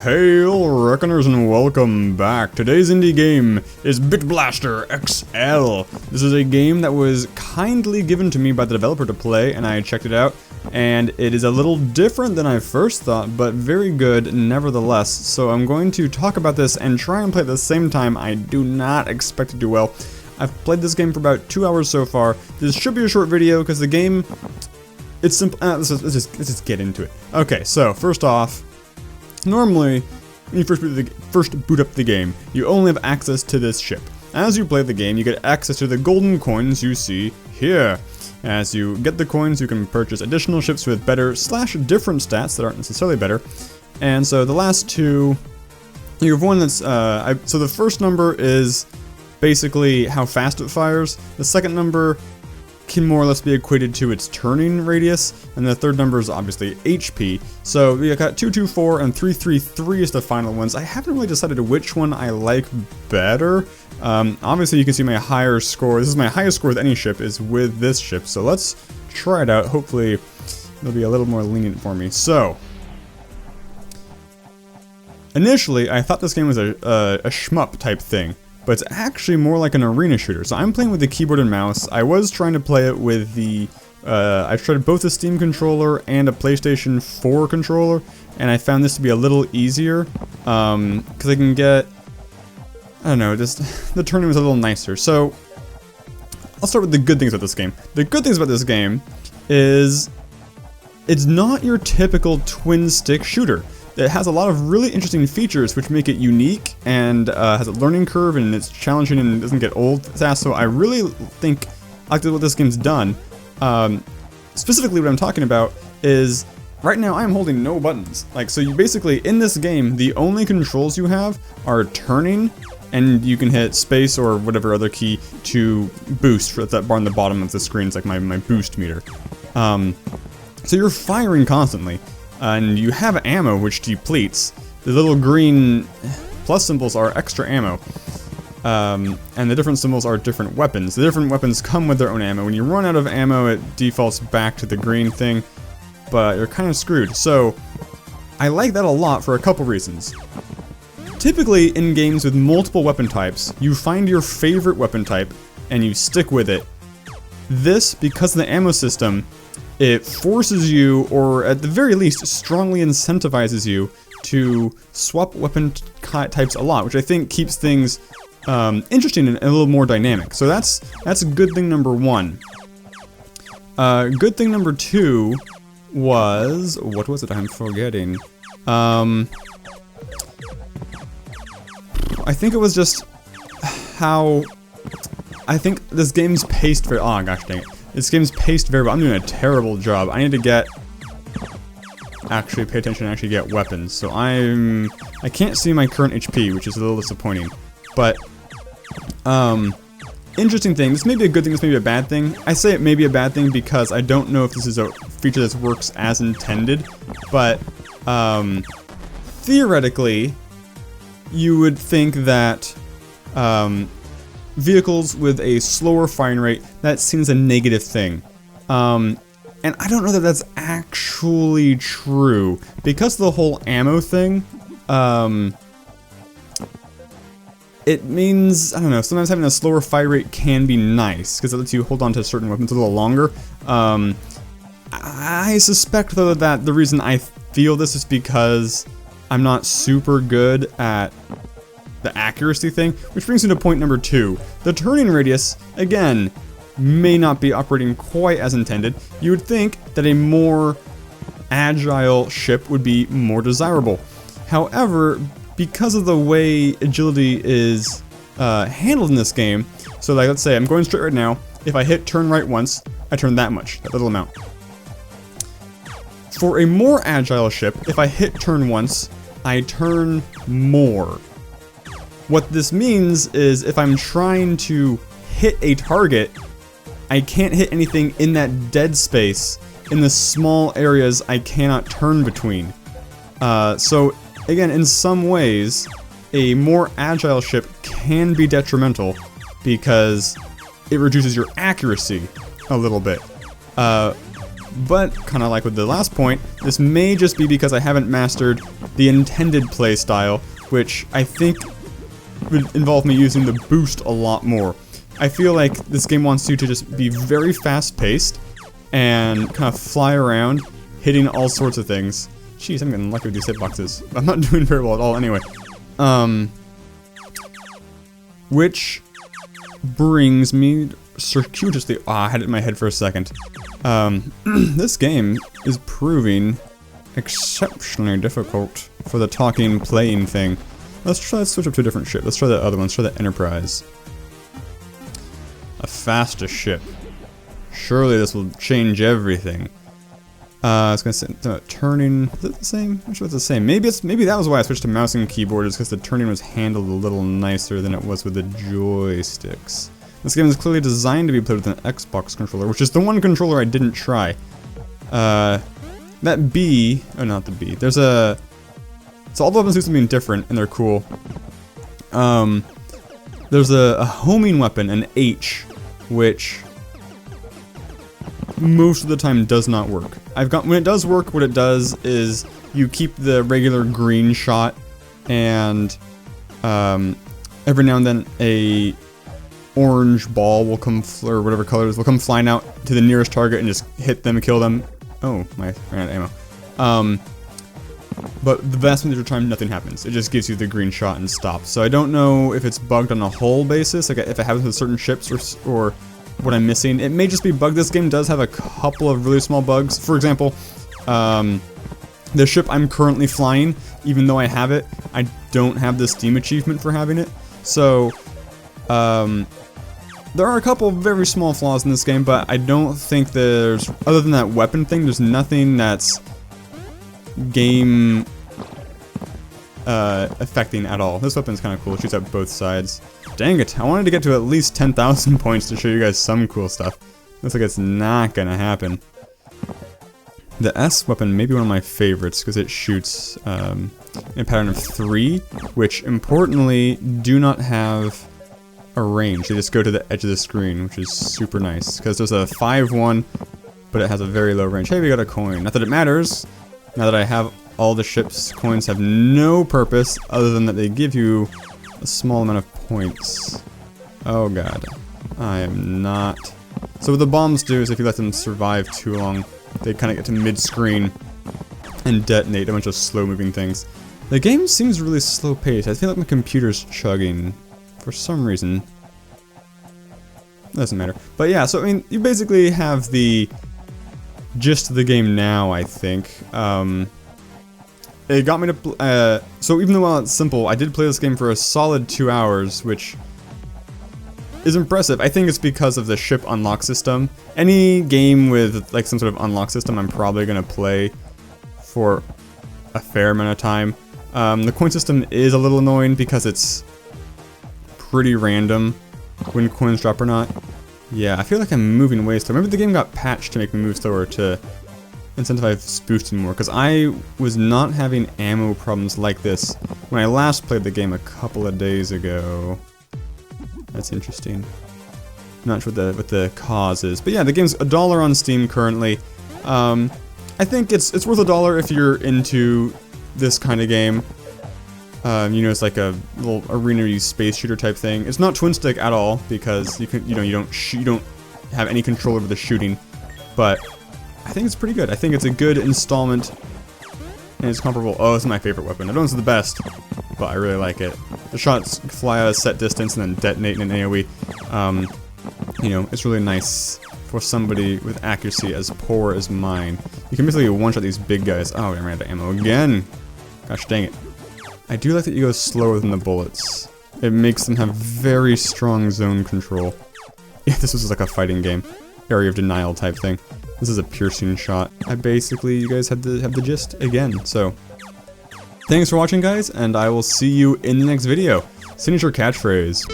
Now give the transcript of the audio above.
Hail Reckoners and welcome back. Today's indie game is Bit Blaster XL. This is a game that was kindly given to me by the developer to play, and I checked it out, and it is a little different than I first thought, but very good nevertheless. So I'm going to talk about this and try and play at the same time. I do not expect to do well. I've played this game for about 2 hours so far. This should be a short video because the game, it's simple. Let's just get into it. Okay, so first off, normally, when you first boot up the game, you only have access to this ship. As you play the game, you get access to the golden coins you see here. As you get the coins, you can purchase additional ships with better / different stats that aren't necessarily better. And so the last two, you have one that's, so the first number is basically how fast it fires. The second number can more or less be equated to its turning radius, and the third number is obviously HP. So we got 224 and 333 is the final ones. I haven't really decided which one I like better. Obviously you can see my higher score. This is my highest score with any ship, is with this ship. So let's try it out. Hopefully it'll be a little more lenient for me. So initially I thought this game was a shmup type thing, but it's actually more like an arena shooter. So I'm playing with the keyboard and mouse. I was trying to play it with the, I've tried both a Steam controller and a PlayStation 4 controller, and I found this to be a little easier, because I can get, I don't know, just, the turning was a little nicer. So, I'll start with the good things about this game. The good things about this game is, it's not your typical twin-stick shooter. It has a lot of really interesting features which make it unique, and has a learning curve, and it's challenging and doesn't get old fast. So I really think I like what this game's done. Specifically what I'm talking about is, right now I'm holding no buttons. Like, so you basically, in this game, the only controls you have are turning, and you can hit space or whatever other key to boost for that bar on the bottom of the screen. It's like my boost meter. So you're firing constantly. And you have ammo which depletes. The little green plus symbols are extra ammo. And the different symbols are different weapons. The different weapons come with their own ammo. When you run out of ammo, it defaults back to the green thing, but you're kind of screwed. So, I like that a lot for a couple reasons. Typically, in games with multiple weapon types, you find your favorite weapon type, and you stick with it. This, because of the ammo system, it forces you, or at the very least, strongly incentivizes you to swap weapon types a lot, which I think keeps things interesting and a little more dynamic. So that's good thing number one. Good thing number two was, what was it? I'm forgetting. I think it was just how, I think this game's paced very, oh gosh dang it. This game's paced very well. I'm doing a terrible job. I need to actually pay attention and actually get weapons. So I can't see my current HP, which is a little disappointing. But, interesting thing, this may be a good thing, this may be a bad thing. I say it may be a bad thing because I don't know if this is a feature that works as intended. But, theoretically, you would think that, vehicles with a slower firing rate, that seems a negative thing. And I don't know that that's actually true. Because of the whole ammo thing, it means, I don't know, sometimes having a slower fire rate can be nice, because it lets you hold on to certain weapons a little longer. I suspect, though, that the reason I feel this is because I'm not super good at the accuracy thing, which brings me to point number two. The turning radius, again, may not be operating quite as intended. You would think that a more agile ship would be more desirable. However, because of the way agility is handled in this game, so like let's say I'm going straight right now, if I hit turn right once, I turn that much, that little amount. For a more agile ship, if I hit turn once, I turn more. What this means is if I'm trying to hit a target, I can't hit anything in that dead space. In the small areas I cannot turn between. So again, in some ways, a more agile ship can be detrimental because it reduces your accuracy a little bit. But, kind of like with the last point, this may just be because I haven't mastered the intended playstyle, which I think would involve me using the boost a lot more. I feel like this game wants you to just be very fast-paced and kind of fly around, hitting all sorts of things. Jeez, I'm getting lucky with these hitboxes. I'm not doing very well at all anyway. Which brings me circuitously... I had it in my head for a second. This game is proving exceptionally difficult for the talking, playing thing. Let's switch up to a different ship. Let's try the other one. Let's try the Enterprise. A faster ship. Surely this will change everything. I was gonna say, turning, is it the same? I'm sure it's the same. Maybe that was why I switched to mouse and keyboard, is because the turning was handled a little nicer than it was with the joysticks. This game is clearly designed to be played with an Xbox controller, which is the one controller I didn't try. That B, oh not the B, there's a, so all the weapons do something different, and they're cool. There's a homing weapon, an H, which most of the time does not work. When it does work, what it does is you keep the regular green shot, and every now and then a orange ball will come, or whatever color it is, will come flying out to the nearest target and just hit them and kill them. Oh, I ran out of ammo. But the vast majority of the time, nothing happens. It just gives you the green shot and stops. So I don't know if it's bugged on a whole basis, like if it happens with certain ships or what I'm missing. It may just be bugged. This game does have a couple of really small bugs. For example, the ship I'm currently flying, even though I have it, I don't have the Steam achievement for having it. So, there are a couple of very small flaws in this game, but I don't think there's, other than that weapon thing, there's nothing that's game affecting at all. This weapon's kind of cool. It shoots out both sides. Dang it, I wanted to get to at least 10,000 points to show you guys some cool stuff. Looks like it's not gonna happen. The S weapon may be one of my favorites because it shoots in a pattern of 3, which importantly do not have a range. They just go to the edge of the screen, which is super nice because there's a 5-1, but it has a very low range. Hey, we got a coin. Not that it matters. Now that I have all the ship's coins have no purpose other than that they give you a small amount of points. Oh god. I am not... So what the bombs do is if you let them survive too long, they kind of get to mid-screen and detonate a bunch of slow-moving things. The game seems really slow-paced. I feel like my computer's chugging for some reason. Doesn't matter. But yeah, so I mean, you basically have the gist of the game now, I think. It got me to, so even though while it's simple, I did play this game for a solid 2 hours, which is impressive. I think it's because of the ship unlock system. Any game with, like, some sort of unlock system, I'm probably gonna play for a fair amount of time. The coin system is a little annoying because it's pretty random when coins drop or not. Yeah, I feel like I'm moving way slow. Maybe the game got patched to make me move slower to incentivize boosting more, because I was not having ammo problems like this when I last played the game a couple of days ago. That's interesting. Not sure what the cause is, but yeah, the game's $1 on Steam currently. I think it's worth $1 if you're into this kind of game. You know, it's like a little arena space shooter type thing. It's not twin stick at all because you don't have any control over the shooting, but I think it's pretty good. I think it's a good installment, and it's comparable. Oh, this is my favorite weapon. I don't know if it's the best, but I really like it. The shots fly out a set distance and then detonate in an AoE. You know, it's really nice for somebody with accuracy as poor as mine. You can basically one-shot these big guys. Oh, I ran out of ammo again. Gosh dang it. I do like that you go slower than the bullets. It makes them have very strong zone control. Yeah, this was like a fighting game. Area of denial type thing. This is a piercing shot. You guys have the gist again, so. Thanks for watching, guys, and I will see you in the next video. Signature catchphrase.